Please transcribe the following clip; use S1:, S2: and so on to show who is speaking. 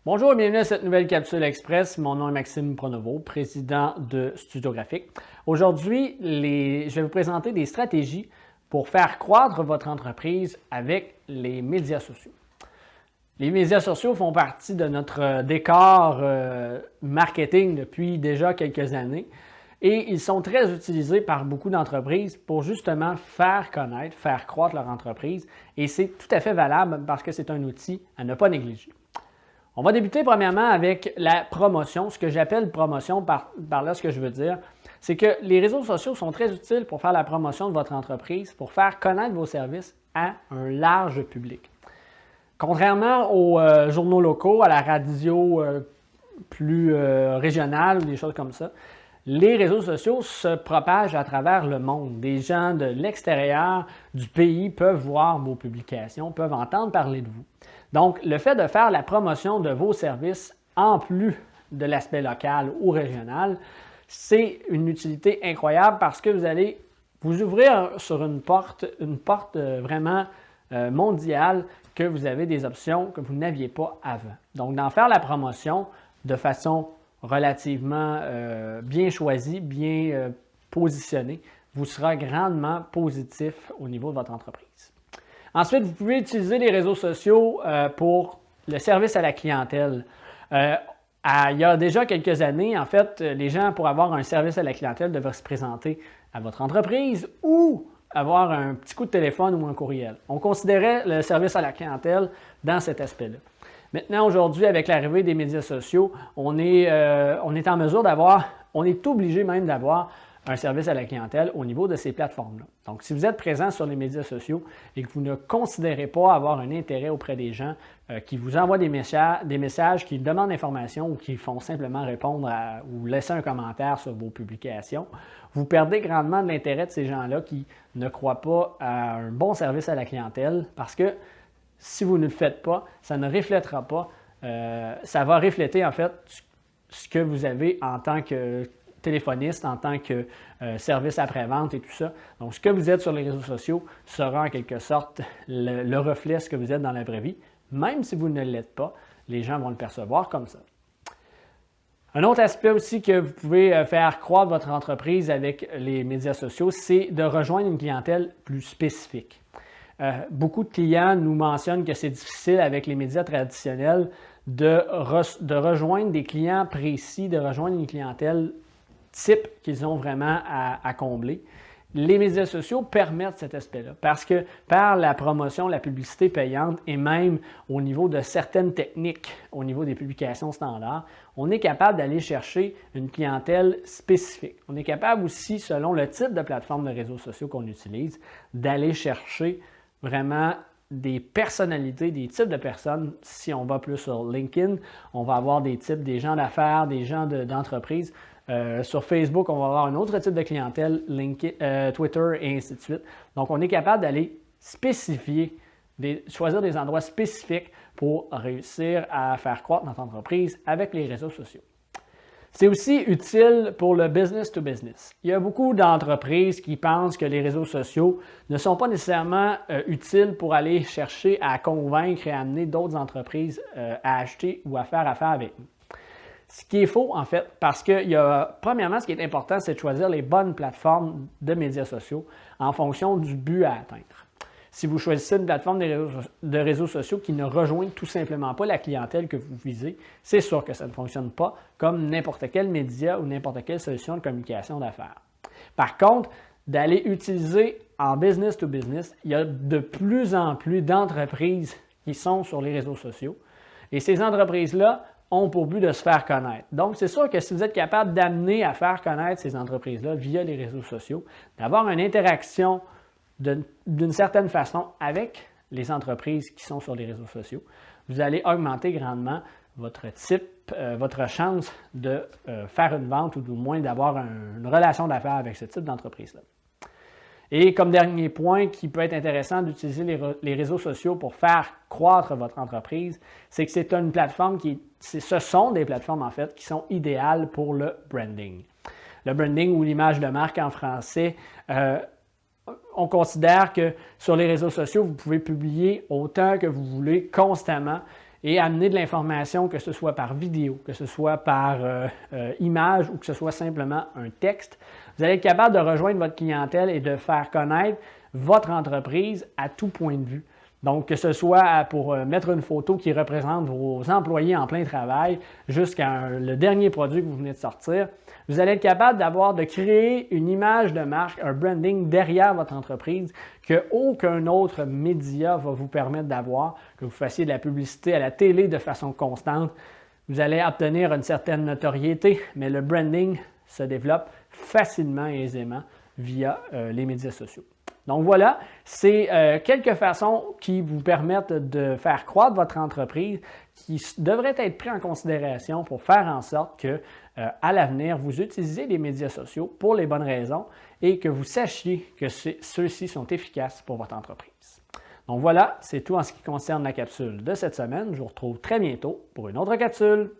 S1: Bonjour et bienvenue à cette nouvelle capsule express. Mon nom est Maxime Pronovo, président de Studio Graphique. Aujourd'hui, je vais vous présenter des stratégies pour faire croître votre entreprise avec les médias sociaux. Les médias sociaux font partie de notre décor marketing depuis déjà quelques années et ils sont très utilisés par beaucoup d'entreprises pour justement faire connaître, faire croître leur entreprise et c'est tout à fait valable parce que c'est un outil à ne pas négliger. On va débuter premièrement avec la promotion. Ce que j'appelle promotion, par là, ce que je veux dire, c'est que les réseaux sociaux sont très utiles pour faire la promotion de votre entreprise, pour faire connaître vos services à un large public. Contrairement aux journaux locaux, à la radio plus régionale ou des choses comme ça, les réseaux sociaux se propagent à travers le monde. Des gens de l'extérieur du pays peuvent voir vos publications, peuvent entendre parler de vous. Donc, le fait de faire la promotion de vos services en plus de l'aspect local ou régional, c'est une utilité incroyable parce que vous allez vous ouvrir sur une porte vraiment mondiale que vous avez des options que vous n'aviez pas avant. Donc, d'en faire la promotion de façon relativement bien choisie, bien positionnée, vous sera grandement positif au niveau de votre entreprise. Ensuite, vous pouvez utiliser les réseaux sociaux pour le service à la clientèle. Il y a déjà quelques années, en fait, les gens, pour avoir un service à la clientèle, devaient se présenter à votre entreprise ou avoir un petit coup de téléphone ou un courriel. On considérait le service à la clientèle dans cet aspect-là. Maintenant, aujourd'hui, avec l'arrivée des médias sociaux, on est en mesure on est obligé même d'avoir un service à la clientèle au niveau de ces plateformes-là. Donc, si vous êtes présent sur les médias sociaux et que vous ne considérez pas avoir un intérêt auprès des gens qui vous envoient des messages, qui demandent information ou qui font simplement répondre ou laisser un commentaire sur vos publications, vous perdez grandement de l'intérêt de ces gens-là qui ne croient pas à un bon service à la clientèle parce que si vous ne le faites pas, ça ne reflètera pas, ça va refléter en fait ce que vous avez en tant que téléphoniste, en tant que service après-vente et tout ça. Donc, ce que vous êtes sur les réseaux sociaux sera en quelque sorte le reflet de ce que vous êtes dans la vraie vie. Même si vous ne l'êtes pas, les gens vont le percevoir comme ça. Un autre aspect aussi que vous pouvez faire croître votre entreprise avec les médias sociaux, c'est de rejoindre une clientèle plus spécifique. Beaucoup de clients nous mentionnent que c'est difficile avec les médias traditionnels de rejoindre des clients précis, de rejoindre une clientèle type qu'ils ont vraiment à combler. Les médias sociaux permettent cet aspect-là parce que par la promotion, la publicité payante et même au niveau de certaines techniques, au niveau des publications standards, on est capable d'aller chercher une clientèle spécifique. On est capable aussi, selon le type de plateforme de réseaux sociaux qu'on utilise, d'aller chercher vraiment des personnalités, des types de personnes. Si on va plus sur LinkedIn, on va avoir des gens d'affaires, des gens d'entreprise. Sur Facebook, on va avoir un autre type de clientèle, Twitter et ainsi de suite. Donc, on est capable d'aller spécifier, choisir des endroits spécifiques pour réussir à faire croître notre entreprise avec les réseaux sociaux. C'est aussi utile pour le business to business. Il y a beaucoup d'entreprises qui pensent que les réseaux sociaux ne sont pas nécessairement utiles pour aller chercher à convaincre et amener d'autres entreprises à acheter ou à faire affaire avec nous. Ce qui est faux, en fait, parce que premièrement, ce qui est important, c'est de choisir les bonnes plateformes de médias sociaux en fonction du but à atteindre. Si vous choisissez une plateforme de réseaux sociaux qui ne rejoint tout simplement pas la clientèle que vous visez, c'est sûr que ça ne fonctionne pas comme n'importe quel média ou n'importe quelle solution de communication d'affaires. Par contre, d'aller utiliser en business to business, il y a de plus en plus d'entreprises qui sont sur les réseaux sociaux et ces entreprises-là ont pour but de se faire connaître. Donc, c'est sûr que si vous êtes capable d'amener à faire connaître ces entreprises-là via les réseaux sociaux, d'avoir une interaction d'une certaine façon avec les entreprises qui sont sur les réseaux sociaux, vous allez augmenter grandement votre chance de faire une vente ou du moins d'avoir une relation d'affaires avec ce type d'entreprise-là. Et comme dernier point qui peut être intéressant d'utiliser les réseaux sociaux pour faire croître votre entreprise, c'est que c'est une plateforme ce sont des plateformes en fait qui sont idéales pour le branding. Le branding ou l'image de marque en français, on considère que sur les réseaux sociaux, vous pouvez publier autant que vous voulez constamment et amener de l'information, que ce soit par vidéo, que ce soit par image ou que ce soit simplement un texte, vous allez être capable de rejoindre votre clientèle et de faire connaître votre entreprise à tout point de vue. Donc, que ce soit pour mettre une photo qui représente vos employés en plein travail jusqu'à le dernier produit que vous venez de sortir, vous allez être capable de créer une image de marque, un branding derrière votre entreprise qu'aucun autre média va vous permettre d'avoir, que vous fassiez de la publicité à la télé de façon constante. Vous allez obtenir une certaine notoriété, mais le branding se développe facilement et aisément via les médias sociaux. Donc voilà, c'est quelques façons qui vous permettent de faire croître votre entreprise qui devraient être prises en considération pour faire en sorte que, à l'avenir, vous utilisez les médias sociaux pour les bonnes raisons et que vous sachiez que ceux-ci sont efficaces pour votre entreprise. Donc voilà, c'est tout en ce qui concerne la capsule de cette semaine. Je vous retrouve très bientôt pour une autre capsule.